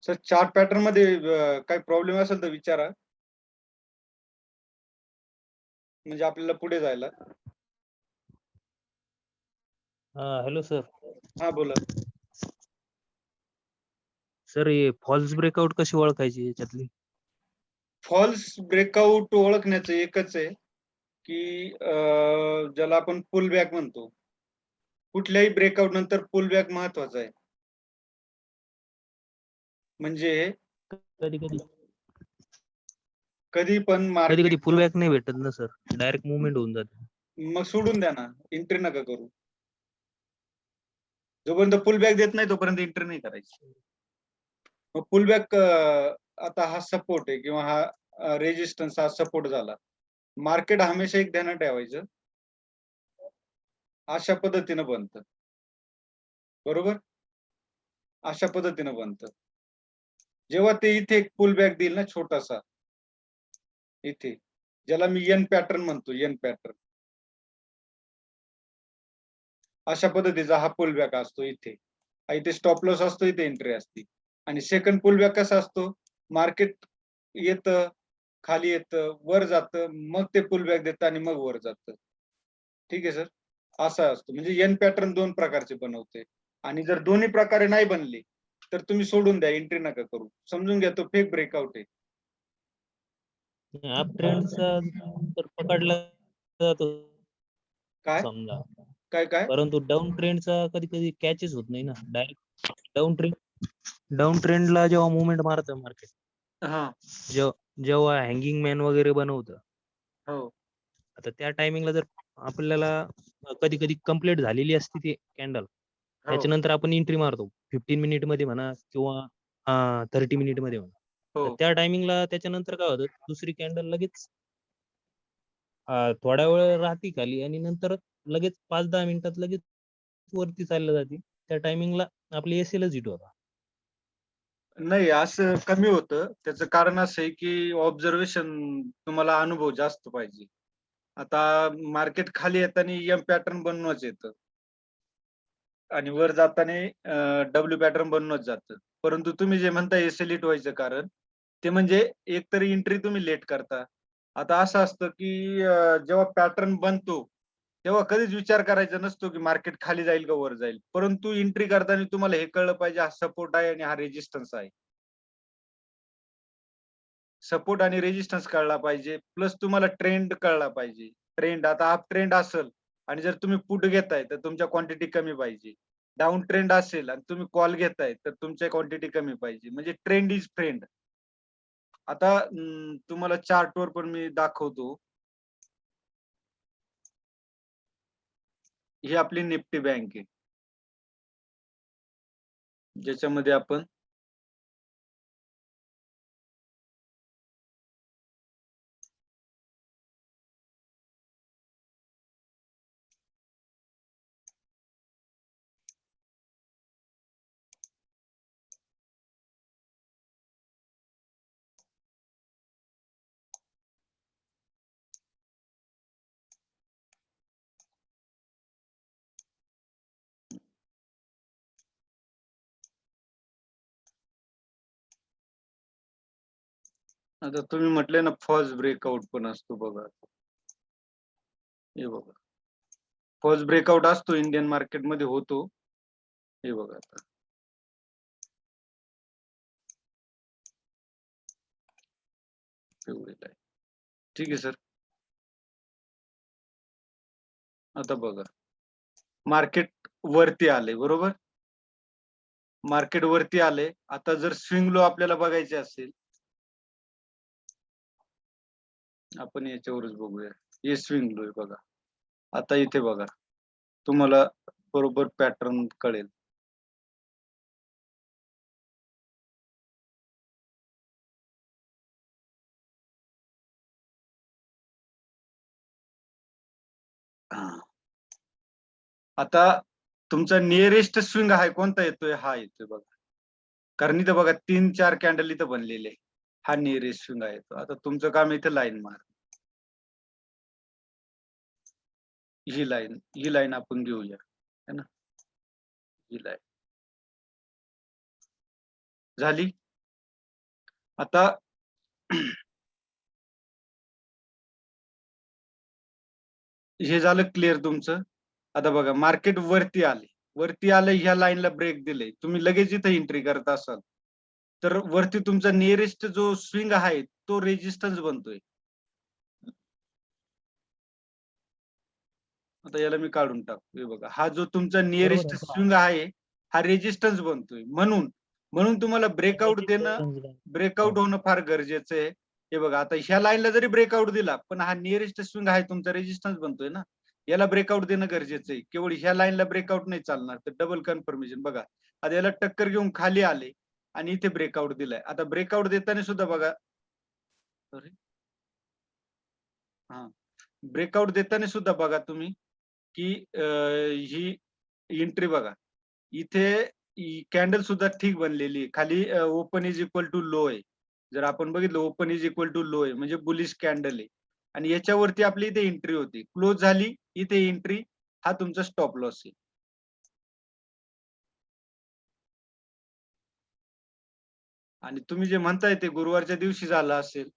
Sir chart pattern मध्ये काही problem असेल तर विचारा. म्हणजे आपल्याला पुढे जायला. Hello sir. हा बोला. सर हे फॉल्स ब्रेकआउट कशी ओळखायची याच्यातली? फॉल्स ब्रेकआउट ओळखण्याचं एकच आहे, की ज्याला आपण पुल बॅक म्हणतो. कुठल्याही ब्रेकआउट नंतर पुल बॅक महत्वाचा आहे. म्हणजे कधी-कधी कधी पण कधी-कधी मार्केट फुल बॅक नाही भेटत ना सर. डायरेक्ट मूव्हमेंट होऊन जाते. मग सोडून द्या ना, एंट्री नका करू. जोपर्यंत पुल बॅक देत नाही तोपर्यंत एंट्री नाही करायची. मग पुल बॅक आता हा सपोर्ट आहे किंवा हा रेजिस्टन्स हा सपोर्ट झाला. मार्केट हमेशा एक ध्यानात ठेवायचं. अशा पद्धतीनं बनतं. बरोबर? अशा पद्धतीनं बनतं. जेव्हा ते इथे एक पुल बॅक देईल ना छोटासा, इथे ज्याला मी एन पॅटर्न म्हणतो, एन पॅटर्न. अशा पद्धतीचा हा पुल बॅक असतो इथे. इथे स्टॉप लॉस असतो, इथे एंट्री असते. आणि सेकंड पुल बॅक कसा असतो? मार्केट येतं, खाली येतं, वर जातं, मग ते पुल बॅक देतं आणि मग वर जातं. ठीक आहे सर? असा असतो. म्हणजे एन पॅटर्न 2 प्रकारचे बनवते. आणि जर दोन्ही प्रकारे नाही बनले, तर तुम्ही सोडून द्या, एंट्री नका करू. समजून घ्या तो फेक ब्रेकआउट आहे. अप ट्रेंडचा तर पकडला जातो काय? समजा. काय? परंतु डाउन ट्रेंडचा कधी-कधी कॅचच होत नाही ना. डायरेक्ट डाउन ट्रेंडला जेव्हा मूव्हमेंट मारतं मार्केट, हां. जेव्हा हँगिंग मॅन वगैरे बनवतं. हो. आता त्या टायमिंगला जर आपल्याला कधी-कधी कंप्लीट झालेली असते ती कॅन्डल. हो. त्याच्यानंतर आपण एंट्री मारतो. 15 मिनिटमध्ये म्हणा किंवा 30 मिनिटमध्ये म्हणा. तर हो. त्या टायमिंगला त्याच्यानंतर काय होतं, दुसरी कॅन्डल लगेच थोड्या वेळ राहते खाली आणि नंतर लगेच 5-10 मिनिटात लगेच वरती चालल्या जाते. त्या टायमिंगला आपली एस-एलच हिट होतात. नाही असं कमी होतं. त्याचं कारण असं आहे, की ऑब्झर्वेशन तुम्हाला अनुभव जास्त पाहिजे. आता मार्केट खाली येताना एम पॅटर्न बनवूनच येतं. आणि वर जाताना डब्ल्यू पॅटर्न बनवत जातं. परंतु तुम्ही जे म्हणता एस-एल-हिट व्हायचं कारण, ते म्हणजे एकतर एंट्री तुम्ही लेट करता. आता असं असतं, की जेव्हा पॅटर्न बनतो, तेव्हा कधीच विचार करायचा नसतो, की मार्केट खाली जाईल का वर जाईल. परंतु एंट्री करताना तुम्हाला हे कळलं पाहिजे, हा सपोर्ट आहे आणि हा रेझिस्टन्स आहे. सपोर्ट आणि रेझिस्टन्स कळला पाहिजे. प्लस तुम्हाला ट्रेंड कळला पाहिजे. ट्रेंड आता अप ट्रेंड असेल आणि जर तुम्ही पुट घेताय, तर तुमच्या क्वांटिटी कमी पाहिजे. डाउन ट्रेंड असेल आणि तुम्ही कॉल घेताय, तर तुमच्या क्वांटिटी कमी पाहिजे. म्हणजे ट्रेंड इज ट्रेंड. आता तुम्हाला चार्टवर पण मी दाखवतो. ही आपली निफ्टी बँक आहे. ज्याच्यामध्ये आपण आता तुम्ही म्हटले ना फॉल्स ब्रेकआउट पण असतो बघा. हे बघा. फॉल्स ब्रेकआउट असतो इंडियन मार्केटमध्ये होतो. हे बघा आता. एवढे आहे. ठीक आहे सर. आता बघा. मार्केट वरती आले बरोबर? मार्केट वरती आले. आता जर स्विंग लो आपल्याला बघायचे असेल, आपण याच्यावरच बघूया. हे स्विंग लो आहे बघा. आता इथे बघा. तुम्हाला बरोबर पॅटर्न कळेल. हां. आता तुमचा निअरेस्ट स्विंग आहे कोणता येतोय? हा येतोय बघा. कारण इथं बघा 3-4 कॅन्डल इथं बनलेले. हा निअरेस्ट स्विंग आहे तो. आता तुमचं काम इथे लाईन मार. ही लाईन आपण घेऊया. है ना? ही लाईन. झाली? आता हे झालं क्लिअर तुमचं. आता बघा मार्केट वरती आले. वरती आलं ह्या लाईनला ब्रेक दिले. तुम्ही लगेच इथं एंट्री करत असाल, तर वरती तुमचा नियरेस्ट जो स्विंग आहे तो रेजिस्टन्स बनतोय. आता याला मी काढून टाकतो. हे बघा हा जो तुमचा बरोबर नियरेस्ट आहे. स्विंग आहे हा रेजिस्टन्स बनतोय. म्हणून तुम्हाला ब्रेकआउट देणं, ब्रेकआउट होणं फार गरजेचं आहे. हे बघा आता ह्या लाईनला जरी ब्रेकआउट दिला, पण हा नियरेस्ट स्विंग आहे तुमचा रेजिस्टन्स बनतोय ना. याला ब्रेकआउट देणं गरजेचं आहे. केवळ ह्या लाईनला ब्रेकआउट नाही चालणार. तर डबल कन्फर्मेशन बघा. आता याला टक्कर घेऊन खाली आले आणि इथे ब्रेकआउट दिलाय. आता ब्रेकआउट देताना सुद्धा बघा, सॉरी हा ब्रेकआउट देताना सुद्धा बघा तुम्ही की ही एंट्री बघा. इथे कॅन्डल सुद्धा ठीक बनलेली आहे. खाली open is equal to low आहे. जर आपण बघितलं open is equal to low आहे म्हणजे बुलिश कॅन्डल आहे. आणि याच्यावरती आपली इथे एंट्री होती. क्लोज झाली इथे एंट्री, हा तुमचा स्टॉप लॉस आहे. आणि तुम्ही जे म्हणताय ते गुरुवारच्या दिवशी झालं असेल,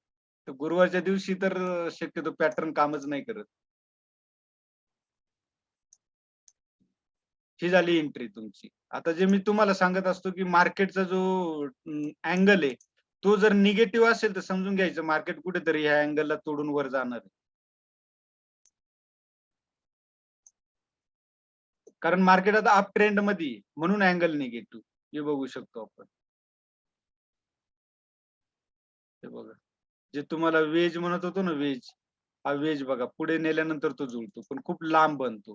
तर गुरुवारच्या दिवशी तर शक्यतो पॅटर्न कामच नाही करत. ही झाली एंट्री तुमची. आता जे मी तुम्हाला सांगत असतो की मार्केटचा जो अँगल आहे तो जर निगेटिव्ह असेल तर समजून घ्यायचं मार्केट कुठेतरी ह्या अँगलला तोडून वर जाणार आहे. कारण मार्केट आता अप ट्रेंड मध्ये आहे, म्हणून अँगल निगेटिव्ह हे बघू शकतो आपण. हे बघा जे तुम्हाला वेज म्हणत होतो ना, वेज हा वेज बघा पुढे नेल्यानंतर तो जुळतो पण खूप लांब बनतो.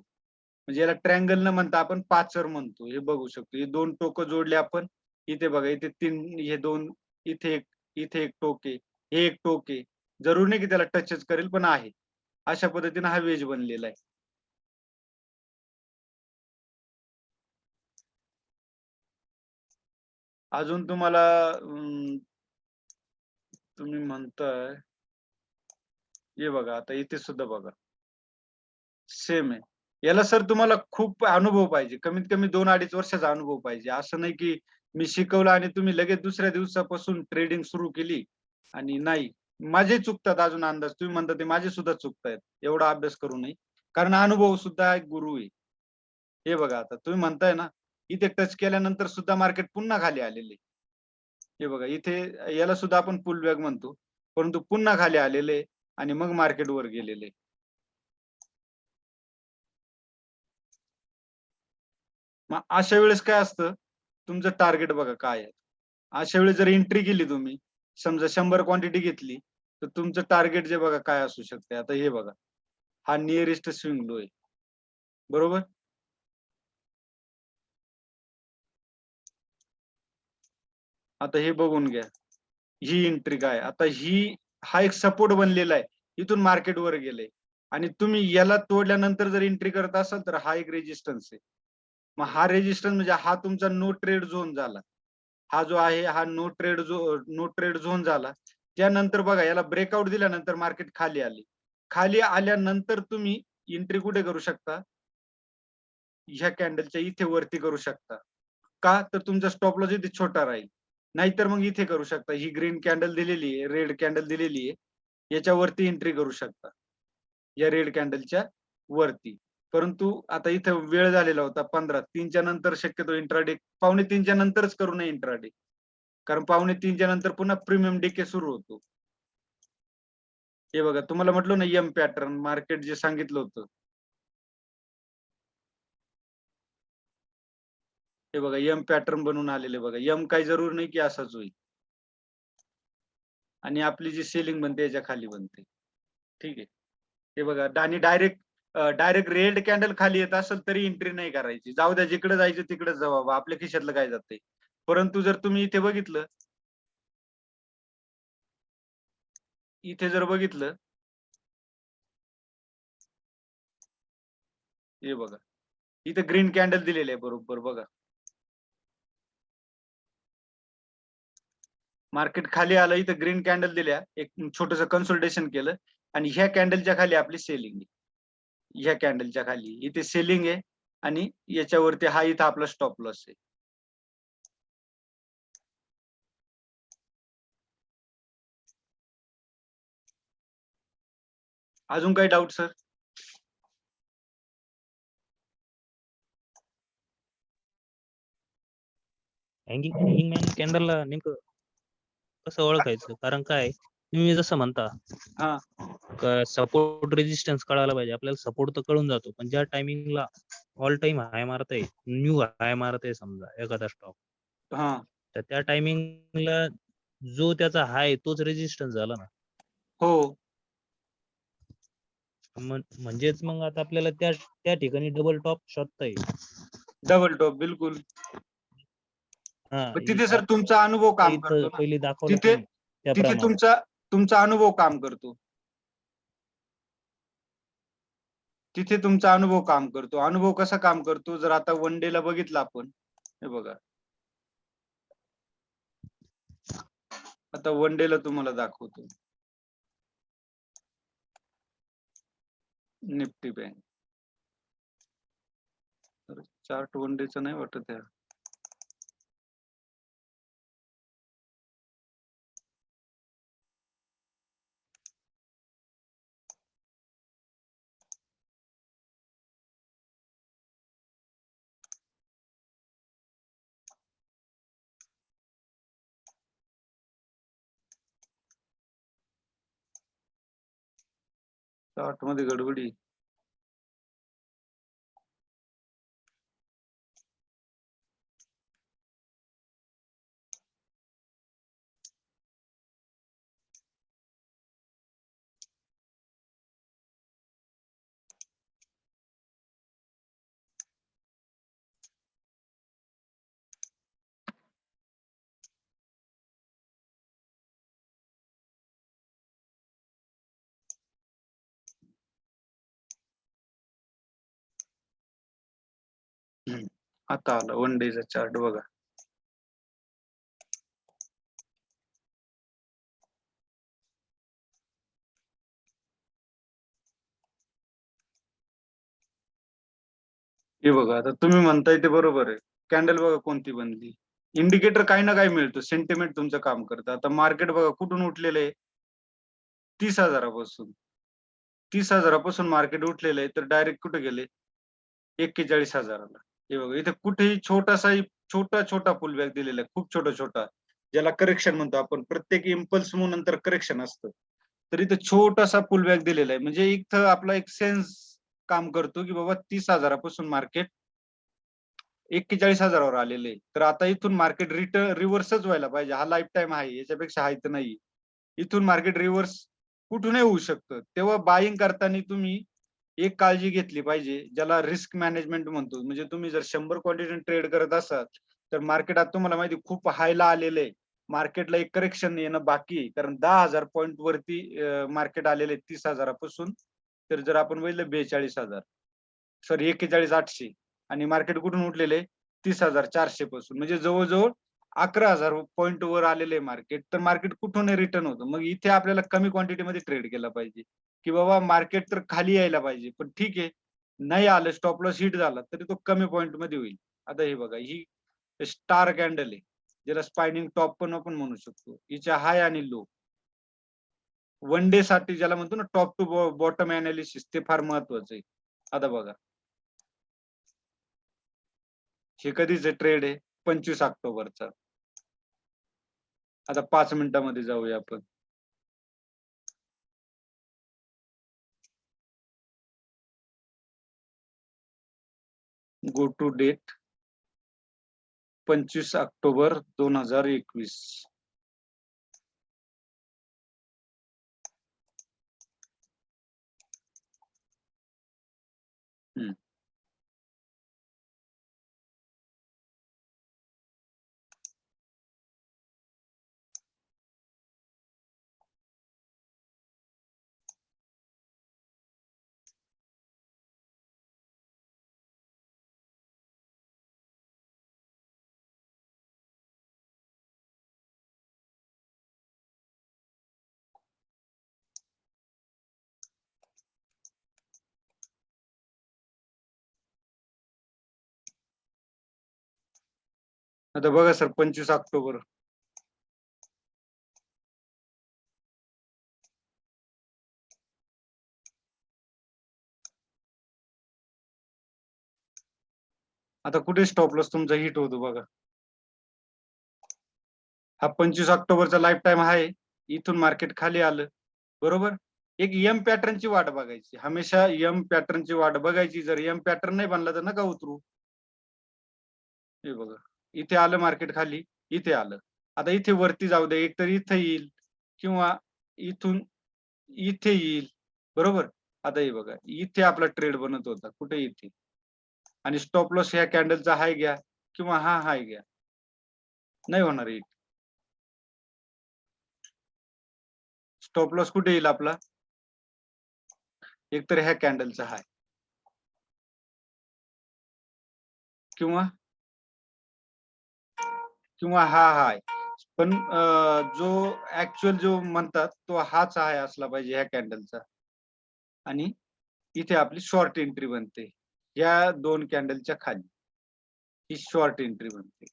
म्हणजे याला ट्रँगल न म्हणता आपण पाचर म्हणतो. हे बघू शकतो. हे दोन टोकं जोडले आपण. इथे बघा इथे तीन, हे दोन, इथे एक टोक आहे, हे एक टोक आहे. जरूर नाही की त्याला टचच करेल पण आहे. अशा पद्धतीने हा वेज बनलेला आहे. अजून तुम्हाला तुम्ही म्हणताय, हे बघा आता इथे सुद्धा बघा सेम आहे. याला सर तुम्हाला खूप अनुभव पाहिजे. कमीत कमी 2-2.5 वर्षाचा अनुभव पाहिजे. असं नाही की मी शिकवलं आणि तुम्ही लगेच दुसऱ्या दिवसापासून ट्रेडिंग सुरू केली आणि नाही. माझे चुकतात अजून अंदाज. तुम्ही म्हणता ते माझे सुद्धा चुकतायत. एवढा अभ्यास करू नये. कारण अनुभव सुद्धा एक गुरु आहे. हे बघा आता तुम्ही म्हणताय ना, इथे टच केल्यानंतर सुद्धा मार्केट पुन्हा खाली आलेले. हे बघा इथे याला सुद्धा आपण पुल बॅक म्हणतो. परंतु पुन्हा खाली आलेले आणि मग मार्केट वर गेलेले. मग अशा वेळेस काय असतं, तुमचं टार्गेट बघा काय आहे. अशा वेळेस जर एंट्री केली तुम्ही, समजा 100 क्वांटिटी घेतली, तर तुमचं टार्गेट जे बघा काय असू शकते. आता हे बघा, हा नियरेस्ट स्विंग लो आहे. बरोबर? आता हे बघून घ्या. ही एंट्री काय? आता हा एक सपोर्ट बनलेला आहे. इथून मार्केट वर गेलंय आणि तुम्ही याला तोडल्यानंतर जर एंट्री करत असाल, तर हा एक रेजिस्टन्स आहे. मग हा रेजिस्टन्स म्हणजे हा तुमचा नो ट्रेड झोन झाला. हा जो आहे हा नो ट्रेड झोन झाला. त्यानंतर बघा याला ब्रेकआउट दिल्यानंतर मार्केट खाली आली. खाली आल्यानंतर तुम्ही एंट्री कुठे करू शकता? ह्या कॅन्डलच्या इथे वरती करू शकता. का? तर तुमचा स्टॉप लॉस इथे छोटा राहील. नाहीतर मग इथे करू शकता. ही ग्रीन कॅन्डल दिलेली आहे, रेड कॅन्डल दिलेली आहे. याच्यावरती एंट्री करू शकता. या रेड कॅन्डलच्या वरती. परंतु आता इथं वेळ झालेला होता 15. 3च्या नंतर शक्यतो इंट्राडे 2:45च्या नंतरच करू नये इंट्राडे. कारण 2:45च्या नंतर पुन्हा प्रीमियम डिके सुरू होतो. हे बघा तुम्हाला म्हटलं ना एम पॅटर्न मार्केट जे सांगितलं होतं. हे बघा एम पॅटर्न बनून आलेले बघा. एम काही जरूर नाही की असाच होईल. आणि आपली जी सेलिंग बनते याच्या खाली बनते. ठीक आहे. हे बघा आणि डायरेक्ट रेड कॅन्डल खाली येत असेल तरी एंट्री नाही करायची. जाऊ द्या जिकडे जायचं तिकडेच जाऊ बाबा. आपल्या खिशातलं काय जातंय. परंतु जर तुम्ही इथे जर बघितलं, हे बघा. इथे ग्रीन कॅन्डल दिलेली आहे बरोबर बघा. मार्केट खाली आलं इथं ग्रीन कॅन्डल दिल्या. एक छोटंसं कन्सल्टेशन केलं आणि ह्या कॅन्डलच्या खाली आपली सेलिंग आहे. ह्या कॅन्डलच्या खाली इथे सेलिंग आहे आणि याच्यावरती हा इथं आपला स्टॉप लॉस आहे. अजून काही डाऊट सर? हँगिंग मॅन कॅन्डलला नेमकं कसं ओळखायचं? कारण काय तुम्ही जसं म्हणता हा सपोर्ट रेजिस्टन्स कळायला पाहिजे. आपल्याला सपोर्ट तर कळून जातो, पण ज्या टायमिंगला ऑल टाइम हाय मारत न्यू हाय मारत समजा एखादा स्टॉक, हा तर त्या टायमिंगला जो त्याचा हाय तोच रेजिस्टन्स झाला ना. हो म्हणजेच मग आता आपल्याला त्या त्या ठिकाणी डबल टॉप शोधता येईल. डबल टॉप बिलकुल. हा तिथे सर तुमचा अनुभव काम इथं करतो ना. पहिले दाखवलं तिथे तुम्ही तिथे त्याप्रमाणे. तुमचा अनुभव काम करतो. तिथे तुमचा अनुभव काम करतो. अनुभव कसा काम करतो? जर आता वन डे ला बघितलं आपण, हे बघा आता वन डे ला तुम्हाला दाखवतो Nifty bank. Chart one day चा नाही वाटत आहे. चार्ट मध्ये गडबडी. आता आला वन डे चा चार्ट बघा. हे बघा आता तुम्ही म्हणताय ते बरोबर आहे. कॅन्डल बघा कोणती बनली. इंडिकेटर काही ना काही मिळतो. सेंटिमेंट तुमचं काम करतं. आता मार्केट बघा कुठून उठलेलं आहे? 30,000पासून. 30,000पासून मार्केट उठलेलं आहे, तर डायरेक्ट कुठे गेले? 41,000ला. हे बघा इथे कुठेही छोटा पुलबॅक दिलेला आहे. खूप छोटा ज्याला करेक्शन म्हणतो आपण. प्रत्येक इम्पल्स मूव्ह नंतर करेक्शन असतं. तर इथे छोटासा पुलबॅक दिलेला आहे. म्हणजे इथं आपला एक सेन्स काम करतो की बाबा 30,000पासून मार्केट 41,000वर आलेले आहे. तर आता इथून मार्केट रिव्हर्सच व्हायला पाहिजे. हा लाईफ टाइम आहे, याच्यापेक्षा हाय तर नाही. इथून मार्केट रिव्हर्स कुठूनही होऊ शकतं. तेव्हा बाईंग करताना तुम्ही एक काळजी घेतली पाहिजे, ज्याला रिस्क मॅनेजमेंट म्हणतो. म्हणजे तुम्ही जर 100 क्वांटिटी ट्रेड करत असाल, तर मार्केट आता तुम्हाला माहिती खूप हायला आलेलं आहे. मार्केटला एक करेक्शन येणं बाकी आहे. कारण 10,000 पॉईंट वरती मार्केट आलेले आहे 30,000पासून. तर जर आपण बघितलं 42,000 सॉरी 41,800 आणि मार्केट कुठून उठलेले 30,400 पासून. म्हणजे जवळजवळ 11,000 पॉईंट वर आलेले आहे मार्केट. तर मार्केट कुठून रिटर्न होतं. मग इथे आपल्याला कमी क्वांटिटीमध्ये ट्रेड केला पाहिजे. की बाबा मार्केट तर खाली यायला पाहिजे, पण ठीक आहे नाही आलं, स्टॉप लॉस हिट झाला तरी तो कमी पॉईंट मध्ये होईल. आता हे बघा ही स्टार कॅन्डल आहे, ज्याला स्पायनिंग टॉप पण आपण म्हणू शकतो. हिच्या हाय आणि लो वन डे साठी ज्याला म्हणतो ना टॉप टू बॉटम अनालिसिस, ते फार महत्वाचं आहे. आता बघा हे कधीच ट्रेड आहे 25 ऑक्टोबरचा. आता 5 मिनिटांमध्ये जाऊया आपण. Go to date 25 October 2021. आता बघा सर 25 ऑक्टोबर आता कुठे स्टॉप लॉस तुमचा हिट होतो बघा. हा 25 ऑक्टोबरचा लाईफ टाइम आहे. इथून मार्केट खाली आलं, बरोबर. एक एम पॅटर्नची वाट बघायची, हमेशा एम पॅटर्नची वाट बघायची. जर एम पॅटर्न नाही बनला तर नका उतरू. हे बघा, इथे आलं मार्केट खाली, इथे आलं. आता इथे वरती जाऊ दे, एक तर इथे येईल किंवा इथून इथे येईल, बरोबर. आता हे बघा, इथे आपला ट्रेड बनत होता, कुठे इथे. आणि स्टॉप लॉस ह्या कॅन्डलचा हाय घ्या किंवा हा हाय घ्या, नाही होणार हिट. स्टॉप लॉस कुठे येईल आपला, एकतर ह्या कॅन्डलचा हाय किंवा किंवा हा हाय. पण जो ऍक्च्युअल जो म्हणतात तो हाच आहे असला पाहिजे ह्या कॅन्डलचा. आणि इथे आपली शॉर्ट एंट्री बनते या दोन कॅन्डलच्या खाली, ही शॉर्ट एंट्री बनते.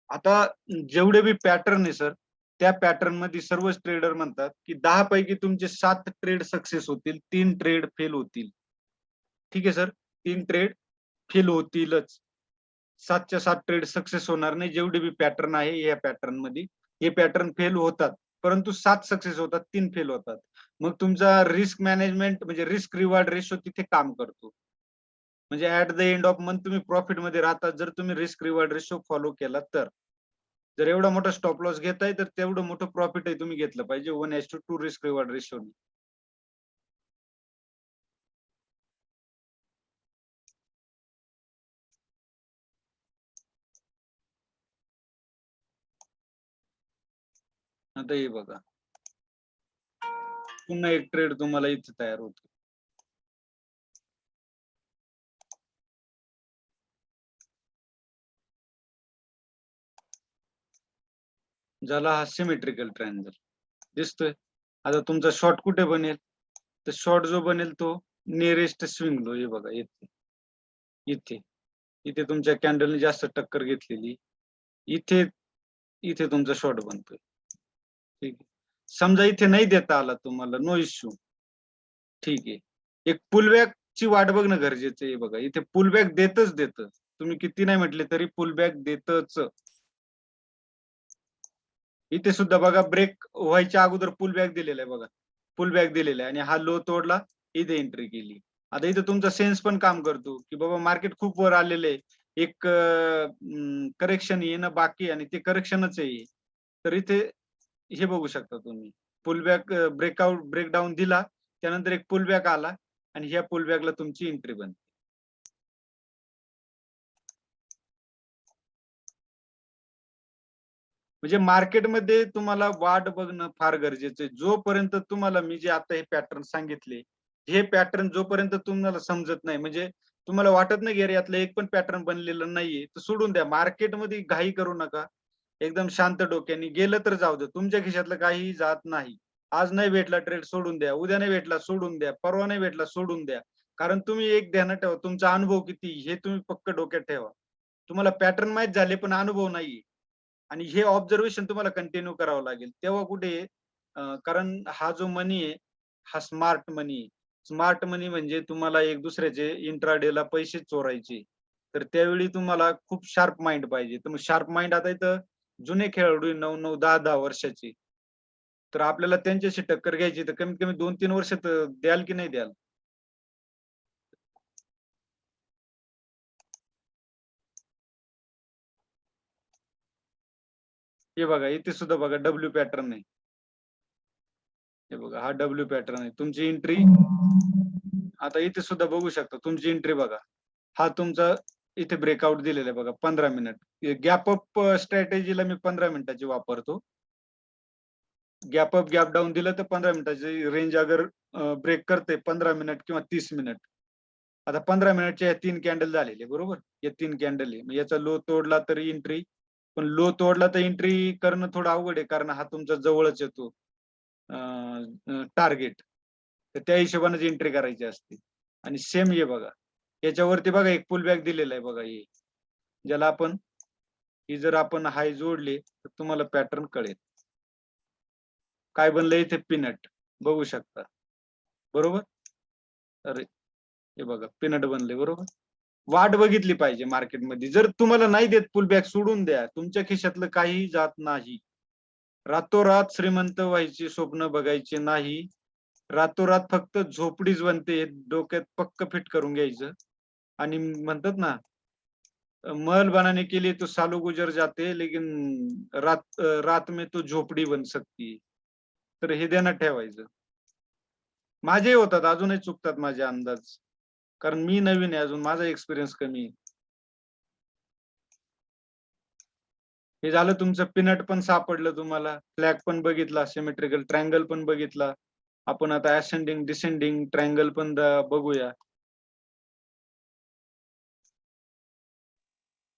आता जेवढे बी पॅटर्न आहे सर, त्या पॅटर्न मध्ये सर्वच ट्रेडर म्हणतात की 10 पैकी तुमचे 7 ट्रेड सक्सेस होतील, 3 ट्रेड फेल होतील. ठीक आहे सर, 3 ट्रेड फेल होतीलच. 7च्या 7 ट्रेड सक्सेस होणार नाही. जेवढे बी पॅटर्न आहे या पॅटर्न मध्ये, हे पॅटर्न फेल होतात, परंतु 7 सक्सेस होतात, 3 फेल होतात. मग तुमचा रिस्क मॅनेजमेंट म्हणजे रिस्क रिवॉर्ड रेशो तिथे काम करतो. म्हणजे at the end of month तुम्ही प्रॉफिट मध्ये राहता जर तुम्ही रिस्क रिवॉर्ड रेशो फॉलो केला तर. जर एवढा मोठा स्टॉप लॉस घेताय तर तेवढं मोठं प्रॉफिट आहे तुम्ही घेतलं पाहिजे 1:2 रिस्क रिवॉर्ड रेशो. आता हे बघा, पुन्हा एक ट्रेड तुम्हाला इथे तयार होतो. ज्याला हा सिमेट्रिकल ट्रायंगल दिसतोय. आता तुमचा शॉर्ट कुठे बनेल, तर शॉर्ट जो बनेल तो नियरेस्ट स्विंग लो, हे बघा इथे, इथे इथे तुमच्या कॅन्डलने जास्त टक्कर घेतलेली, इथे इथे तुमचा शॉर्ट बनतोय. ठीक आहे, समजा इथे नाही देता आला तुम्हाला, नो इश्यू, ठीक आहे. एक पुलबॅक ची वाट बघणं गरजेचं आहे. बघा इथे पुलबॅक देतच देतं, तुम्ही किती नाही म्हटले तरी पुलबॅक देतच. इथे सुद्धा बघा ब्रेक व्हायच्या अगोदर पुल बॅक दिलेला आहे, बघा पुल बॅक दिलेला आहे आणि हा लो तोडला, इथे एंट्री केली. आता इथे तुमचा सेन्स पण काम करतो की बाबा मार्केट खूप वर आलेलं आहे, एक करेक्शन येणं बाकी आणि ते करेक्शनच आहे. तर इथे हे बघू शकता तुम्ही, पुल बॅक ब्रेकआउट ब्रेकडाऊन दिला, त्यानंतर एक पुल बॅक आला आणि ह्या पुल बॅकला तुमची एंट्री बनते. म्हणजे मार्केटमध्ये तुम्हाला वाट बघणं फार गरजेचं आहे. जोपर्यंत तुम्हाला मी जे आता हे पॅटर्न सांगितले, हे पॅटर्न जोपर्यंत तुम्हाला समजत नाही, म्हणजे तुम्हाला वाटत नाही की अरे यातलं एक पण पॅटर्न बनलेलं नाहीये, तर सोडून द्या. मार्केटमध्ये घाई करू नका. एकदम शांत डोक्याने गेलं तर जाऊ द्या. तुमच्या खिशातलं काहीही जात नाही. आज नाही भेटला ट्रेड सोडून द्या. उद्या नाही भेटला सोडून द्या. परवा नाही भेटला सोडून द्या. कारण तुम्ही एक ध्यानात ठेवा, तुमचा अनुभव किती हे तुम्ही पक्क डोक्यात ठेवा. तुम्हाला पॅटर्न माहित झाले पण अनुभव नाहीये. आणि हे ऑब्झर्वेशन तुम्हाला कंटिन्यू करावं लागेल, तेव्हा कुठे कारण हा जो मनी आहे, हा स्मार्ट मनी आहे. स्मार्ट मनी म्हणजे तुम्हाला एक दुसऱ्याचे इंट्राडेला पैसे चोरायचे, तर त्यावेळी तुम्हाला खूप शार्प माइंड पाहिजे. तर मग शार्प माइंड आता इथं जुने खेळाडू 9-9, 10-10 वर्षाचे, तर आपल्याला त्यांच्याशी टक्कर घ्यायची तर कमीत कमी 2-3 वर्ष तर द्याल की नाही द्याल. हे बघा इथे सुद्धा बघा डब्ल्यू पॅटर्न आहे. हे बघा हा डब्ल्यू पॅटर्न आहे, तुमची एंट्री. आता इथे सुद्धा बघू शकता तुमची एंट्री बघा, हा तुमचा इथे ब्रेकआउट दिलेला आहे बघा 15 मिनिट. गॅप अप स्ट्रॅटेजीला मी 15 मिनिटाची वापरतो. गॅप अप गॅप डाऊन दिलं तर 15 मिनिटाची रेंज अगर ब्रेक करते 15 मिनिट किंवा 30 मिनिट. आता 15 मिनिटच्या या 3 कॅन्डल झालेले बरोबर, या 3 कॅन्डल आहे. याचा लो तोडला तरी एंट्री, पण लो तोडला तर एंट्री करणं थोडं अवघड आहे, कारण हा तुमचा जवळच येतो टार्गेट, तर त्या हिशोबाने एंट्री करायची असते. आणि सेम हे बघा, याच्यावरती बघा एक पुल बॅक दिलेला आहे बघा, हे ज्याला आपण, ही जर आपण हाय जोडले तर तुम्हाला पॅटर्न कळेल. काय बनलंय इथे, पिनट बघू शकता बरोबर. अरे हे बघा पिनट बनले बरोबर. वाट बघितली पाहिजे मार्केटमध्ये. जर तुम्हाला नाही देत पुलबॅक सोडून द्या. तुमच्या खिशातलं काहीही जात नाही. रातोरात श्रीमंत व्हायची स्वप्न बघायचे नाही. रातोरात फक्त झोपडीच बनते हे डोक्यात पक्क फिट करून घ्यायचं. आणि म्हणतात ना, महल बनाने के लिए तो सालों गुजर जाते हैं, लेकिन रात में तो झोपडी बन सकती है. तर हे ध्यानात ठेवायचं. माझेही होतात, अजूनही चुकतात माझे अंदाज. कारण मी नवीन आहे अजून, माझा एक्सपिरियन्स कमी आहे. हे झालं तुमचं पिनट पण सापडलं तुम्हाला, फ्लॅग पण बघितला, सिमेट्रिकल ट्रायंगल पण बघितला. आपण आता असेंडिंग डिसेंडिंग ट्रायंगल पण बघूया.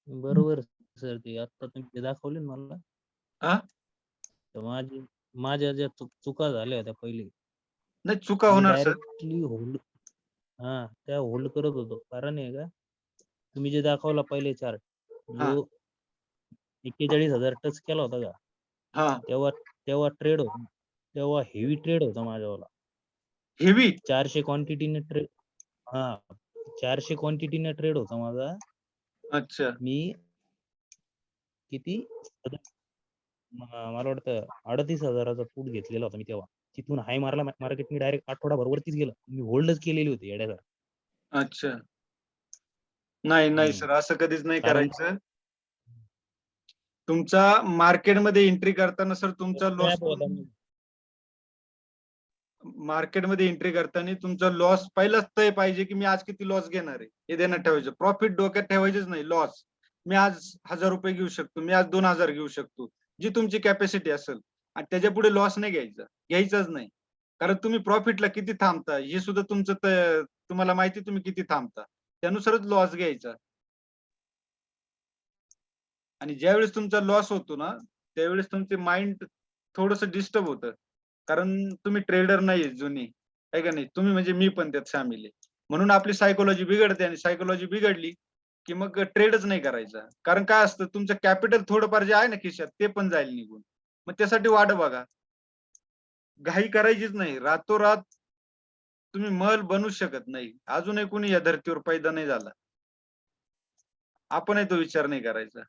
बरोबर सर, ते आता तुम्ही ते दाखवले ना मला, हा तर माझ्या ज्या चुका झाल्या होत्या पहिले, नाही, चुका मी होणार सर. डायरेक्टली होल्ड त्या होल्ड करत होतो. कारण आहे का, तुम्ही जे दाखवला पहिले चार्ट, हा जो 41,000 टच केला होता का, हा तेव्हा तेव्हा ट्रेड होता. तेव्हा हेवी ट्रेड होता माझ्यावाला. हेवी 400 क्वांटिटीने ट्रेड, हा 400 क्वांटिटीने ट्रेड होता माझा. अच्छा. मी किती मला वाटतं 38,000चा फूट घेतलेला होता मी तेव्हा. तिथून हाय मारला मार्केट, मी डायरेक्ट आठवडाभर वरतीच गेलं. मी होल्डच केलेली होती येड्यासारखी. अच्छा. नाही नाही हम्म. सर, असं कधीच नाही कारण करायचं. तुमचा मार्केटमध्ये एंट्री करताना सर तुमचा लॉस, trap होता मी. मार्केटमध्ये एंट्री करताना तुमचा लॉस पहिलाच तय पाहिजे की मी आज किती लॉस घेणार आहे हे ध्यानात ठेवायचं. प्रॉफिट डोक्यात ठेवायचंच नाही. लॉस मी आज 1,000 रुपये घेऊ शकतो, मी आज 2,000 घेऊ शकतो, जी तुमची कॅपॅसिटी असेल. आणि त्याच्या पुढे लॉस नाही घ्यायचाच नाही. कारण तुम्ही प्रॉफिटला किती थांबता हे सुद्धा तुमचं तुम्हाला माहिती, तुम्ही किती थांबता त्यानुसारच लॉस घ्यायचा. आणि ज्यावेळेस तुमचा लॉस होतो ना, त्यावेळेस तुमचे माइंड थोडस डिस्टर्ब होतं. कारण तुम्ही ट्रेडर नाहीये जुनी, आहे का नाही? तुम्ही म्हणजे मी पण त्यात सामील आहे. म्हणून आपली सायकोलॉजी बिघडते, आणि सायकोलॉजी बिघडली की मग ट्रेडच नाही करायचा. कारण काय असतं, तुमचं कॅपिटल थोडंफार जे आहे ना खिशात ते पण जाईल निघून. मग त्यासाठी वाट बघा. घाई करायचीच नाही. रातोरात तुम्ही महल बनवू शकत नाही. अजूनही कोणी या धर्तीवर पैदा नाही झाला. आपणही तो विचार नाही करायचा.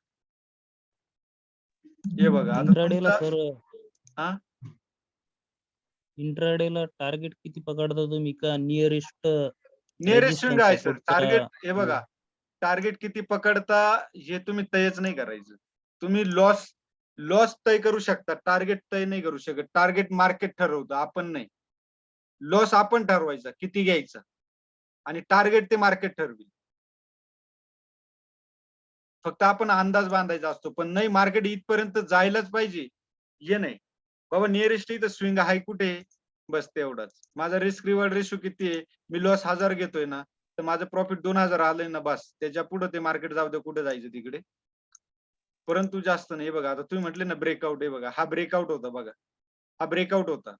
हे बघा आता इंट्राडेला तुमचा, सर, हा इंट्राडेला टार्गेट किती पकडता तुम्ही, का नियरेस्ट नियरेस्ट स्विंग रेजिस्टन्स आहे सर. सपोर्टच्या? टार्गेट हे बघा, टार्गेट किती पकडता हे तुम्ही तयच नाही करायचं. तुम्ही लॉस लॉस तय करू शकता, टार्गेट तय नाही करू शकत. टार्गेट मार्केट ठरवतं, आपण नाही. लॉस आपण ठरवायचा किती घ्यायचा, आणि टार्गेट ते मार्केट ठरवेल. फक्त आपण अंदाज बांधायचा असतो. पण नाही, मार्केट इथपर्यंत जायलाच पाहिजे हे नाही. बाबा नियरेस्ट इथं स्विंग आहे कुठे, बस तेवढाच. माझा रिस्क रिवॉर्ड रेशो किती आहे, मी लॉस 1,000 घेतोय ना, तर माझं प्रॉफिट 2,000 आलंय ना, बस. त्याच्या पुढे ते मार्केट जाऊ दे, कुठे जायचं तिकडे. परंतु जास्त नाही. बघा आता तुम्ही म्हटले ना ब्रेकआउट, आहे बघा, हा ब्रेकआउट होता बघा, हा ब्रेकआउट होता.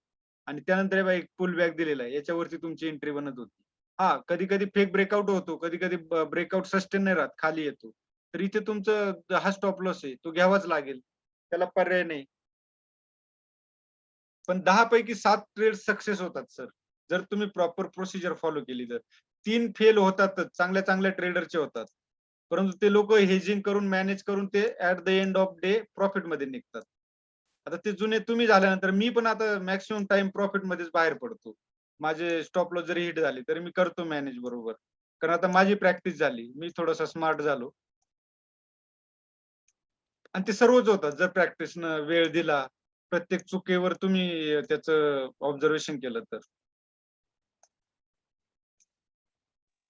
आणि त्यानंतर एक पुल बॅक दिलेला आहे, याच्यावरती तुमची एंट्री बनत होती. हा, कधी कधी फेक ब्रेकआउट होतो, कधी कधी ब्रेकआउट सस्टेन नाही राहत, खाली येतो. तर इथे तुमचं हा स्टॉप लॉस आहे, तो घ्यावाच लागेल, त्याला पर्याय नाही. पण 10 पैकी 7 ट्रेड सक्सेस होतात सर, जर तुम्ही प्रॉपर प्रोसिजर फॉलो केली तर. 3 फेल होतातच, चांगल्या चांगल्या ट्रेडरचे होतात. परंतु ते लोक हेजिंग करून मॅनेज करून ते at the end of day profit मध्ये निघतात. आता ते जुने तुम्ही झाल्यानंतर मी पण आता मॅक्सिमम टाइम प्रॉफिट मध्येच बाहेर पडतो. माझे स्टॉप लॉस जरी हिट झाले तरी मी करतो मॅनेज बरोबर. कारण आता माझी प्रॅक्टिस झाली, मी थोडासा स्मार्ट झालो. आणि ते सर्वच होतात जर प्रॅक्टिसनं वेळ दिला, प्रत्येक चुकीवर तुम्ही त्याचं ऑब्झर्वेशन केलं तर.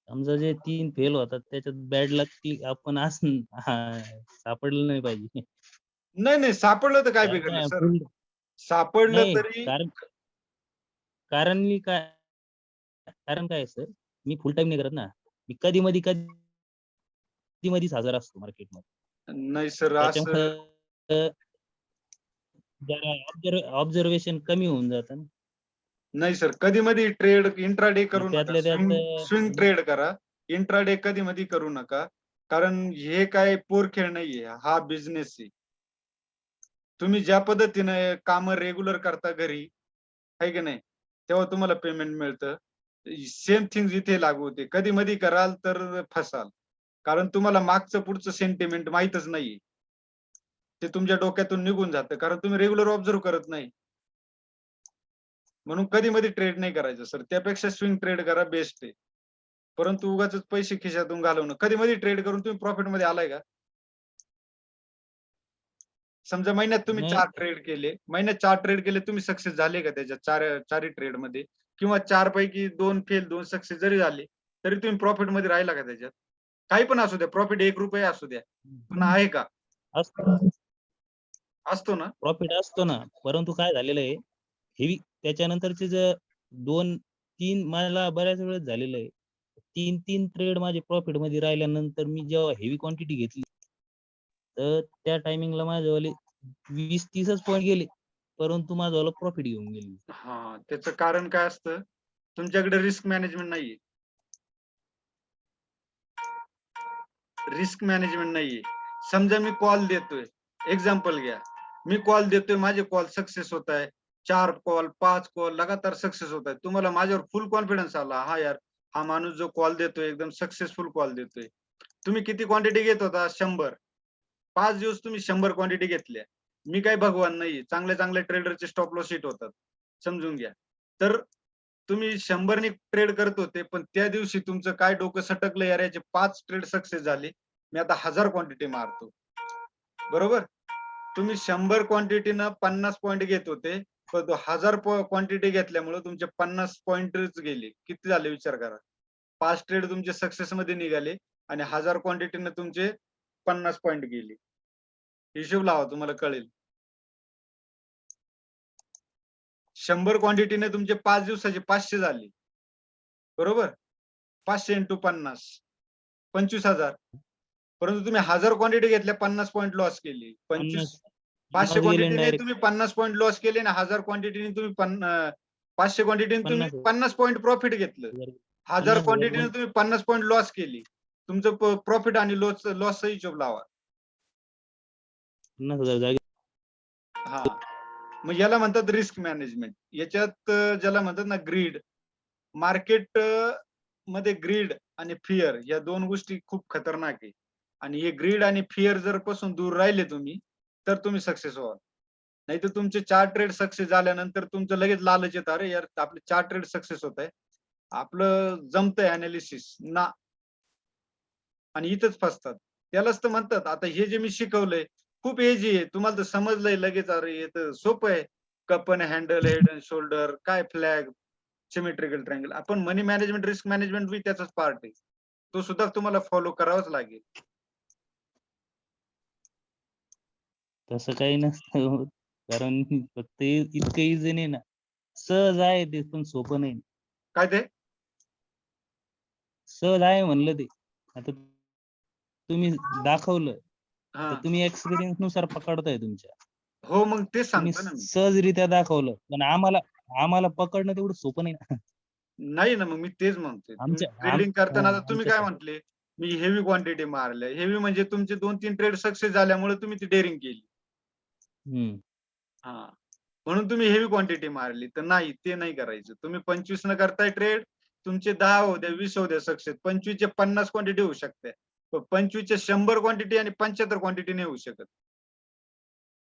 समजा जे 3 फेल होतात त्याच्यात बॅड लक आपण सापडलं नाही पाहिजे. नाही नाही, सापडलं तर काय कारण बिघडलं काय सर. फुल सापडलं नाही, तरी कारण कारण मी काय कारण काय सर, मी फुल टाइम नाही करत ना. मी कधी मधीच हजर असतो मार्केटमध्ये. नाही सर, असं त्याच्यामुळे जरा ऑब्झर्वेशन कमी होऊन जातं ना. नाही सर. कधी मध्ये ट्रेड इंट्राडे आणि करू नका. त्यातल्या त्यात स्विंग स्विंग ट्रेड करा. इंट्राडे कधी मध्ये करू नका. कारण हे काय पोर खेळ नाहीये, हा बिझनेस आहे. तुम्ही ज्या पद्धतीने काम रेग्युलर करता घरी, आहे की नाही, तेव्हा तुम्हाला पेमेंट मिळतं. सेम थिंग इथे लागू होते. कधी मध्ये कराल तर फसाल. कारण तुम्हाला मागचं पुढचं सेंटिमेंट माहीतच नाहीये. ते तुमच्या डोक्यातून निघून जातं कारण तुम्ही रेग्युलर ऑब्झर्व्ह करत नाही. म्हणून कधी-मधी ट्रेड नाही करायचं सर. त्यापेक्षा स्विंग ट्रेड करा बेस्ट आहे. परंतु उगाचच पैसे खिशातून घालवणं. कधी-मधी ट्रेड करून तुम्ही प्रॉफिटमध्ये आलाय का? समजा महिन्यात तुम्ही नाही 4 ट्रेड केले. महिन्यात 4 ट्रेड केले तुम्ही सक्सेस झाले का त्याच्यात चारही ट्रेडमध्ये? किंवा 4 पैकी 2 फेल 2 सक्सेस जरी झाले, तरी तुम्ही प्रॉफिटमध्ये राहिला का त्याच्यात? काही पण असू द्या, प्रॉफिट ₹1 असू द्या. पण आहे का? असतो असतो ना? प्रॉफिट असतो ना, परंतु काय झालेलं आहे, हेवी त्याच्यानंतरचे जे 2-3 मला बऱ्याच वेळेस झालेलं आहे. 3-3 ट्रेड माझे प्रॉफिटमध्ये राहिल्यानंतर मी जेव्हा हेवी क्वांटिटी घेतली, तर त्या टायमिंगला माझेवाले 20-30च पॉइंट गेले. परंतु माझंवालं प्रॉफिट घेऊन गेले. हां, त्याचं कारण काय असतं? तुमच्याकडे रिस्क मॅनेजमेंट नाहीये. रिस्क मॅनेजमेंट नाहीये. समजा मी कॉल देतोय, एक्झाम्पल घ्या. मी कॉल देतोय, माझे कॉल सक्सेस होत आहे. 4 कॉल, 5 कॉल लगातार सक्सेस होत आहेत. तुम्हाला माझ्यावर फुल कॉन्फिडन्स आला. हां, यार, हा माणूस जो कॉल देतोय एकदम सक्सेसफुल कॉल देतोय. तुम्ही किती क्वांटिटी घेत होता? 100. 5 दिवस तुम्ही 100 क्वांटिटी घेतल्या. मी काही भगवान नाहीये. चांगल्या-चांगल्या ट्रेडरचे स्टॉप लॉस हिट होतात. समजून घ्या. तर तुम्ही 100 नी ट्रेड करत होते, पण त्या दिवशी तुमचं काय डोकं सटकलं, यार याचे 5 ट्रेड सक्सेस झाले. मी आता 1000 क्वांटिटी मारतो. बरोबर? तुम्ही 100 क्वांटिटीनं 50 पॉइंट घेत होते. पण 1000 क्वांटिटी घेतल्यामुळे तुमचे 50 पॉइंटच गेले. किती झाले विचार करा. 5 ट्रेड तुमचे सक्सेसमध्ये निघाले आणि 1000 क्वांटिटीनं तुमचे 50 पॉइंट गेले. हिशोब लावा तुम्हाला कळेल. 100 क्वांटिटीने तुमचे 5 दिवसाचे 500 झाले. बरोबर? 500 × 50 25,000. परंतु तुम्ही 1000 क्वांटिटी घेतल्या 50 पॉइंट लॉस केली. 50 500 50 गेले आणि क्वांटिटीने डायरेक्ट तुम्ही 50 पॉइंट लॉस केले आणि 1000 क्वांटिटीने तुम्ही 500 क्वांटिटीने तुम्ही 50,000 50 पॉइंट प्रॉफिट घेतलं. 1000 50,000 क्वांटिटीने तुम्ही 50 पॉइंट लॉस केली. तुमचं प्रॉफिट आणि लॉसचा हिशोब लावा. 50,000 जागी हां. मग याला म्हणतात रिस्क मॅनेजमेंट. याच्यात ज्याला म्हणतात ना ग्रीड. मार्केट मध्ये ग्रीड आणि फिअर या 2 गोष्टी खूप खतरनाक आहे. आणि हे ग्रीड आणि फिअर जर पासून दूर राहिले तुम्ही, तर तुम्ही सक्सेस व्हाल. नाहीतर तुमचे 4 ट्रेड सक्सेस झाल्यानंतर तुमचं लगेच लालच येतं. अरे यार, आपले 4 ट्रेड सक्सेस होत आहे. आपलं जमतंय अनालिसिस ना. आणि इथंच फसतात. त्यालाच तर म्हणतात. आता हे जे मी शिकवलंय खूप इझी आहे. तुम्हाला तर समजलंय लगेच. अरे हे तर सोपं आहे. कप आणि हँडल, हेड अँड शोल्डर, काय फ्लॅग, सिमेट्रिकल ट्रायंगल. आपण मनी मॅनेजमेंट, रिस्क मॅनेजमेंट बी त्याचाच पार्ट आहे. तो सुद्धा तुम्हाला फॉलो करावाच लागेल. तसं काही नसतं हो. कारण फक्त इतकं इझी नाही ना. सहज आहे ते पण सोपं नाही. काय ते? सहज आहे म्हणलं ते. आता तुम्ही दाखवलं, तर हां. तुम्ही एक्सपिरियन्स नुसार पकडताय तुमच्या. हो, मग तेच तुम्ही सांगतो ना मी. सहजरित्या दाखवलं. पण आम्हाला आम्हाला पकडणं तेवढं सोपं नाही ना. नाही ना, मग मी तेच म्हणतोय. तुम्ही आमच्या ट्रेडिंग करताना आता तुम्ही काय आमच्या म्हटले, मी हेवी क्वांटिटी मारल्या. हेवी म्हणजे तुमचे 2-3 ट्रेड सक्सेस झाल्यामुळे तुम्ही ती डेअरिंग केली. हं. हां. म्हणून तुम्ही हेवी क्वांटिटी मारली. तर नाही, ते नाही करायचं. तुम्ही 25 न करताय ट्रेड, तुमचे 10 होऊ द्या, 20 होऊ द्या सक्सेस. 25 चे 50 क्वांटिटी होऊ शकते. पण 25 च्या 100 क्वांटिटी आणि 75 क्वांटिटी नाही होऊ शकत.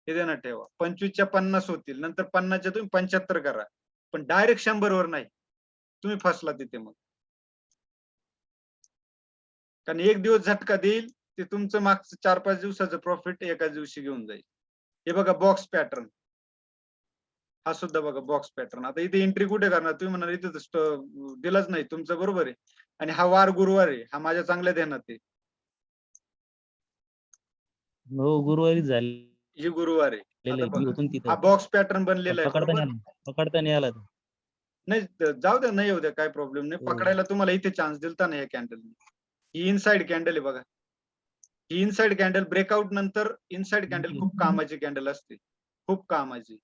हे ध्यानात ठेवा. 25 च्या 50 होतील. नंतर 50 च्या तुम्ही 75 करा. पण डायरेक्ट 100 वर नाही. तुम्ही फसला तिथे मग. कारण एक दिवस झटका देईल, ते तुमचं मागचं 4-5 दिवसाचं प्रॉफिट एकाच दिवशी घेऊन जाईल. हे बघा बॉक्स पॅटर्न. हा सुद्धा बघा बॉक्स पॅटर्न. आता इथे एंट्री कुठे करणार? तुम्ही म्हणाल इथे तर दिलाच नाही. तुमचं बरोबर आहे. आणि हा वार गुरुवार आहे. हा माझ्या चांगल्या ध्यानात आहे. हो, गुरुवारीच झालेलं ही गुरुवार आहे. आता आहे. मी बघा. होतो ना हा तिथं. बॉक्स पॅटर्न पण बनलेला आहे पकडता बरोबर? नाही आलं. पकडता नाही आला तो. नाही जाऊ द्या, नाही येऊ द्या, काही प्रॉब्लेम नाही. हो. पकडायला तुम्हाला इथे चान्स दिलता ना या कॅन्डलने. ही इनसाइड कॅन्डल आहे बघा. ही इनसाइड कॅन्डल ब्रेकआउट नंतर इनसाइड कॅन्डल खूप कामाची कॅन्डल असते. खूप कामाची.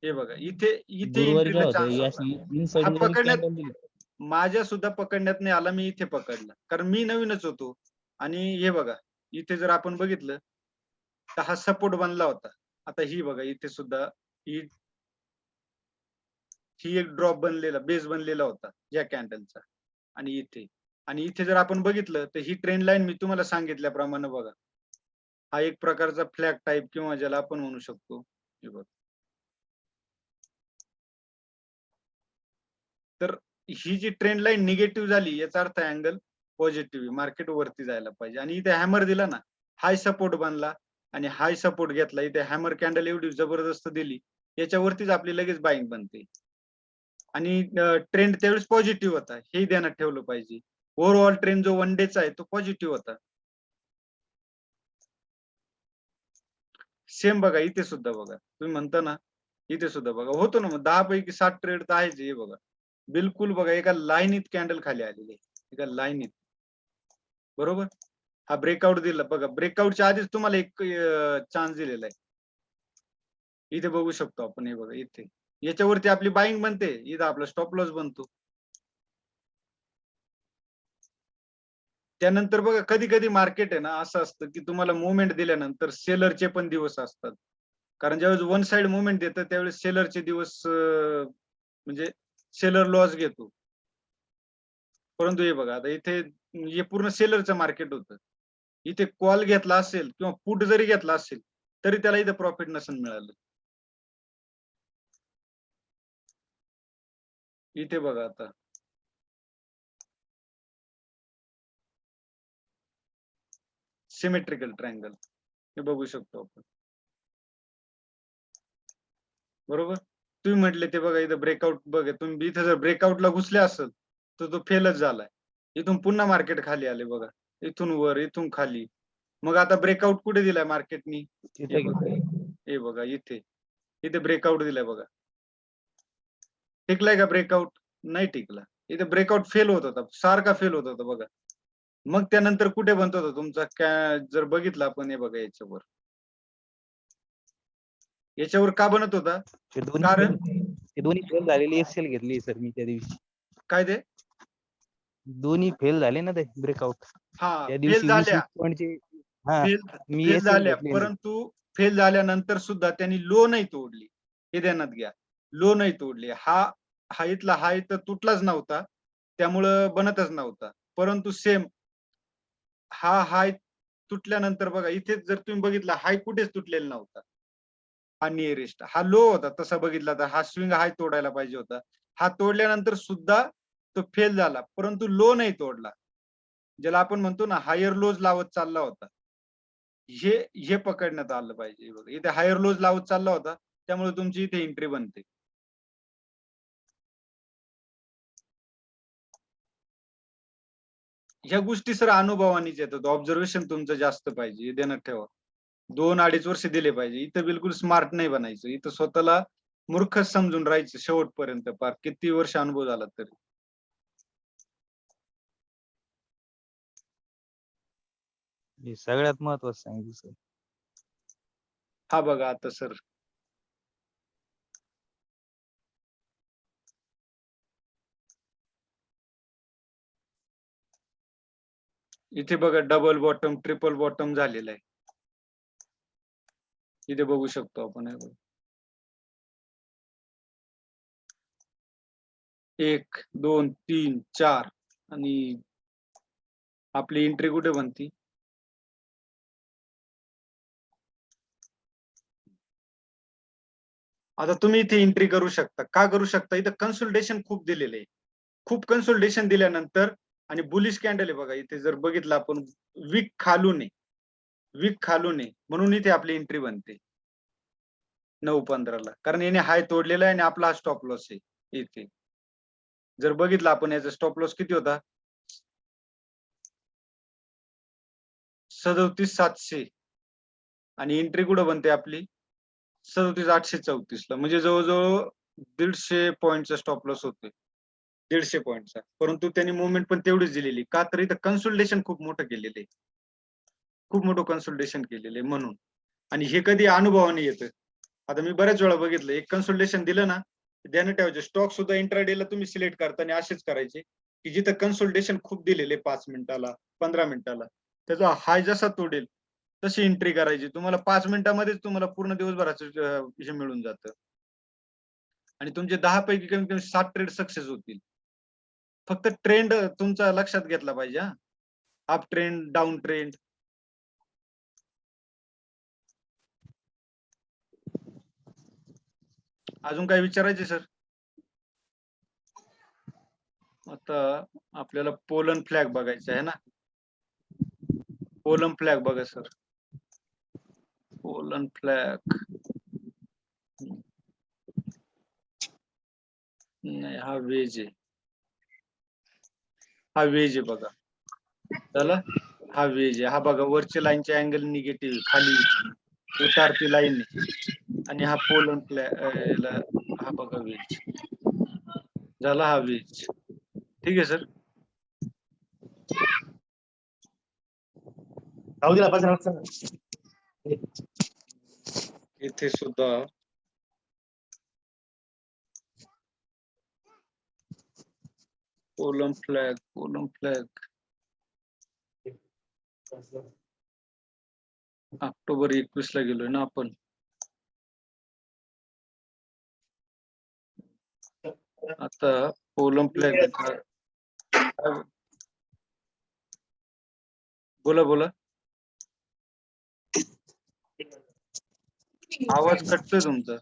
हे बघा इथे इथे गुरुवारी एंट्रीला काय होतं, चान्स ही होता. अशी हा इनसाइड जरी पकडण्यात कॅन्डल दिली, माझ्या सुद्धा पकडण्यात नाही आला. मी इथे पकडला. कारण मी नवीनच होतो. आणि हे बघा, इथे जर आपण बघितलं, तर हा सपोर्ट बनला होता. आता ही बघा इथे सुद्धा ही ही एक ड्रॉप बनलेला, बेस बनलेला होता या कॅन्डलचा. आणि इथे आणि इथे जर आपण बघितलं तर ही ट्रेंड लाईन मी तुम्हाला सांगितल्याप्रमाणे बघा, हा एक प्रकारचा फ्लॅग टाईप किंवा ज्याला आपण म्हणू शकतो. हे बघा. तर ही जी ट्रेंड लाईन निगेटिव्ह झाली याचा अर्थ अँगल पॉझिटिव्ह, मार्केट वरती जायला पाहिजे. आणि इथे हॅमर दिला ना, हाय सपोर्ट बनला आणि हाय सपोर्ट घेतला. इथे हॅमर कॅन्डल एवढी जबरदस्त दिली, याच्यावरतीच आपली लगेच बाईंग बनते. आणि ट्रेंड त्यावेळेस पॉझिटिव्ह होता, हे ध्यानात ठेवलं पाहिजे. ओव्हरऑल ट्रेंड जो वन डेचा आहे तो पॉझिटिव्ह होता. सेम बघा इथे सुद्धा बघा, तुम्ही म्हणता ना, इथे सुद्धा बघा होतो ना, मग 10 पैकी 7 ट्रेड तर आहेच. हे बघा, बिलकुल बघा एका लाईनीत कॅन्डल खाली आलेली आहे, एका लाईनीत. बरोबर. हा ब्रेकआउट दिला बघा, ब्रेकआउटच्या आधीच तुम्हाला एक चान्स दिलेला आहे. इथे बघू शकतो आपण. हे बघा इथे, याच्यावरती आपली बाईंग बनते, इथं आपला स्टॉप लॉस बनतो. त्यानंतर बघा कधी कधी मार्केट आहे ना असं असतं की तुम्हाला मुवमेंट दिल्यानंतर सेलरचे पण दिवस असतात. कारण ज्यावेळेस वन साइड मुवमेंट देतं त्यावेळेस सेलरचे दिवस म्हणजे सेलर लॉस घेतो. परंतु हे बघा आता इथे हे पूर्ण सेलरचं मार्केट होतं. इथे कॉल घेतला असेल किंवा पुट जरी घेतला असेल तरी त्याला इथे प्रॉफिट नसेल मिळालं. इथे बघा आता सिमेट्रिकल ट्रायंगल हे बघू शकतो आपण. बरोबर. तुम्ही म्हटले ते बघा इथं ब्रेकआउट बघा, तुम्ही इथे जर ब्रेकआउटला घुसले असेल तर तो फेलच झालाय. इथून पुन्हा मार्केट खाली आले बघा, इथून वर इथून खाली. मग आता ब्रेकआउट कुठे दिलाय मार्केटनी? हे तिथे बघा, घेतलंय. हे बघा इथे, इथे ब्रेकआउट दिलाय बघा. टिकलाय का ब्रेकआउट? नाही टिकला. इथे ब्रेकआउट फेल होत होता, सारखा फेल होत होता बघा. मग त्यानंतर कुठे बनत होता तुमचा जर बघितलं आपण, हे बघा याच्यावर, याच्यावर का बनत होता? ते दोन्ही कारण ते दोन्ही फेल झालेली एक्सेल घेतली सर मी त्या दिवशी. काय ते दोन्ही फेल झाले ना ते ब्रेकआउट. हा त्या फेल दिवशी 20 झाल्या, पॉईंटचे. हा, फेल मी फेल एसएल झाल्या, घेतली ना ती. परंतु फेल झाल्यानंतर सुद्धा त्यांनी लो नाही तोडली. हे ध्यानात घ्या, लो नाही तोडली. हा हा इथला हाय तर तुटलाच नव्हता, त्यामुळं बनतच नव्हता. परंतु सेम हा हाय तुटल्यानंतर बघा इथे जर तुम्ही बघितला, हाय कुठेच तुटलेला नव्हता. हा नियरेस्ट, हा लो होता. तसा बघितला तर हा स्विंग हाय तोडायला पाहिजे होता. हा तोडल्यानंतर सुद्धा तो फेल झाला, परंतु लो नाही तोडला. ज्याला आपण म्हणतो ना हायर लोज लावत चालला होता, हे हे पकडण्यात आलं पाहिजे. बघा इथे हायर लोज लावत चालला होता, त्यामुळे तुमची इथे एंट्री बनते. ह्या गोष्टी सर अनुभवानीच येतात. ऑब्झर्वेशन तुमचं जास्त पाहिजे, हे ध्यानात ठेवा. 2-2.5 वर्ष दिले पाहिजे. इथं बिलकुल स्मार्ट नाही बनायचं. इथं स्वतःला मूर्खच समजून राहायचं शेवटपर्यंत, पार किती वर्ष अनुभव झाला तरी. हे सगळ्यात महत्वाचं सांगितलं सर. हा बघा आता सर, इथे बघा डबल बॉटम ट्रिपल बॉटम झालेला आहे. इथे बघू शकतो आपण. हे बघा. 1, 2, 3, 4 आणि आपली एंट्री कुठे बनती? आता तुम्ही इथे एंट्री करू शकता. का करू शकता? इथं कन्सोलिडेशन खूप दिलेलं आहे. खूप कन्सोलिडेशन दिल्यानंतर आणि बुलिश कॅन्डल आहे बघा, इथे जर बघितलं आपण, वीक खालून आहे, वीक खालून आहे, म्हणून इथे आपली एंट्री बनते 9:15 ला. कारण याने हाय तोडलेला आहे आणि आपला हा स्टॉप लॉस आहे इथे. जर बघितलं आपण, याचा स्टॉप लॉस किती होता? 37,700 आणि एंट्री कुठं बनते आपली? 37,834 ला. म्हणजे जवळजवळ 150 पॉईंटचा स्टॉप लॉस होतोय, 150 पॉईंटचा. परंतु त्यांनी मुवमेंट पण तेवढीच दिलेली. का तर इथं कन्सोलिडेशन खूप मोठं केलेलं आहे, खूप मोठं कन्सोलिडेशन केलेलं आहे म्हणून. आणि हे कधी अनुभवाने येतं. आता मी बऱ्याच वेळा बघितलं, एक कन्सोलिडेशन दिलं ना, ध्यानात ठेवायचे. स्टॉक सुद्धा इंट्राडेला तुम्ही सिलेक्ट करताना असेच करायचे की जिथं कन्सोलिडेशन खूप दिलेले 5 मिनिटाला 15 मिनिटाला, त्याचा हाय जसा तोडेल तशी एंट्री करायची. तुम्हाला 5 मिनिटामध्येच तुम्हाला पूर्ण दिवसभराचं हे मिळून जातं आणि तुमचे 10 पैकी कमीत कमी 7 ट्रेड सक्सेस होतील. फक्त ट्रेंड तुमचा लक्षात घेतला पाहिजे हा. Up trend, down trend. अजून काय विचारायचे सर? आता आपल्याला पोलन फ्लॅग बघायचा आहे ना. पोलन फ्लॅग बघा सर. Pollen flag. नाही, हा वेज आहे. हा वेज आहे बघा. झालं. हा वेज आहे. हा बघा वरच्या लाईनचे अँगल निगेटिव्ह, खाली उतारती लाईन आहे. आणि हा पोलन फ्लॅग, हा बघा वेज. झाला हा वेज. ठीक आहे सर. राहू दे ना, बस. इथे सुद्धा pollen flag, pollen flag. October 21 ला गेलोय ना आपण. आता पोलन फ्लॅग. बोला बोला. आवाज कटतोय तुमचा.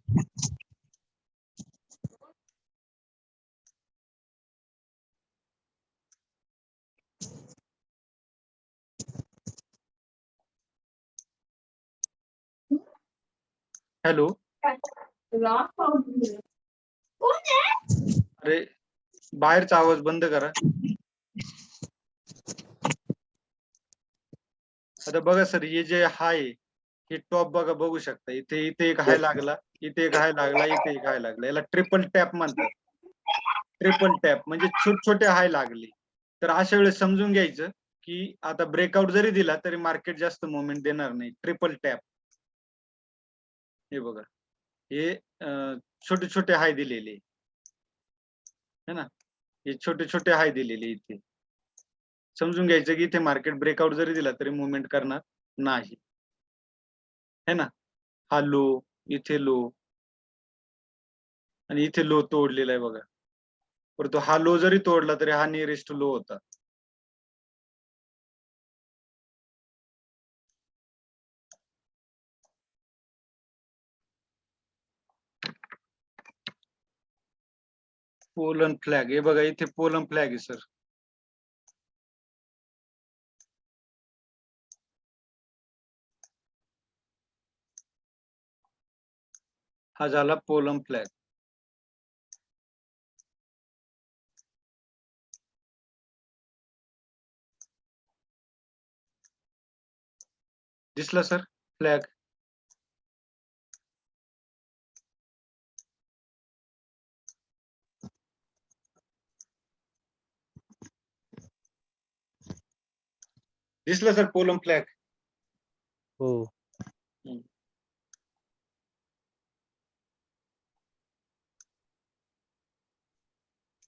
हॅलो. अरे बाहेरचा आवाज बंद करा. आता बघा सर, हे जे हाय, हे टॉप बघा, बघू शकता. इथे इथे एक हाय लागला, इथे एक हाय लागला, इथे एक हाय लागला. याला ट्रिपल टॅप म्हणतात. ट्रिपल टॅप म्हणजे छोटे हाय लागले. तर अशा वेळेस समजून घ्यायचं की आता ब्रेकआउट जरी दिला तरी मार्केट जास्त मुवमेंट देणार नाही. Triple tap. हे बघा, हे छोटे छोटे हाय दिलेले है ना. हे छोटे छोटे हाय दिलेले इथे. समजून घ्यायचं की इथे मार्केट ब्रेकआउट जरी दिला तरी मुवमेंट करणार नाही, है ना. हा लो, इथे लो, आणि इथे लो तोडलेला आहे बघा. परंतु हा लो जरी तोडला तरी हा नियरेस्ट लो होता. पोलन फ्लॅग, हे बघा इथे पोलन फ्लॅग आहे सर. हा झाला पोलन फ्लॅग. दिसला सर फ्लॅग? दिसला सर पोलन फ्लॅग? हो.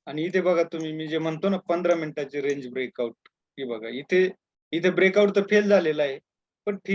आणि इथे बघा तुम्ही, मी जे म्हणतो ना 15 मिनिटाची रेंज ब्रेकआउट, हे बघा इथे इथे ब्रेकआउट तर फेल झालेला आहे, पण ठीक